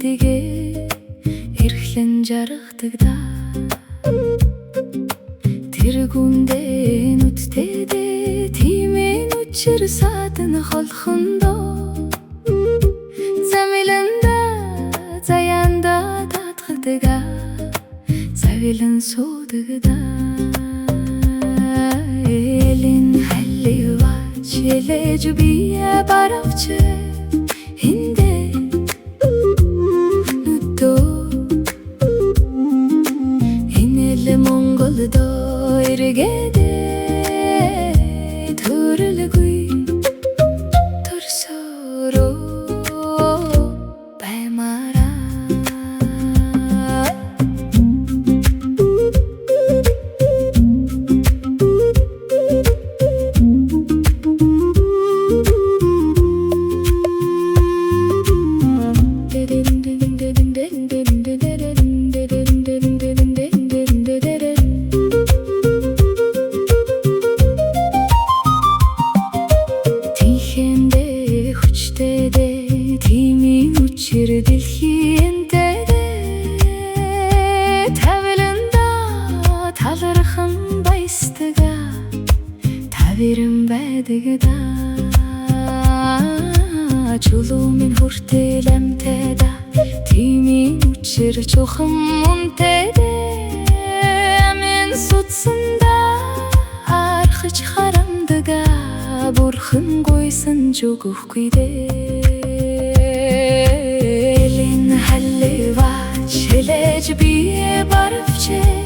dige эрхлэн жаргахдагда тэр гүндээ нүдтэйдээ тиймээ нүчир садан холхондоо замиланда заяанда татгадага завилан суудагда элин халливач элэж бие баравче хинде нүддөө инэл монголдоо иргэдэ төрөлгүй төрсөрөө баймараа дэлхийнтэйдэ тавиланда талархан баястага тавиран байдагда чулуумын хүртэл амтайда тиймийн үчир чухам үнтэйдэ амин судсанда архиж харамдага бурхан гуйсан жугөхгүй дэ элин халливач элэж бие баравче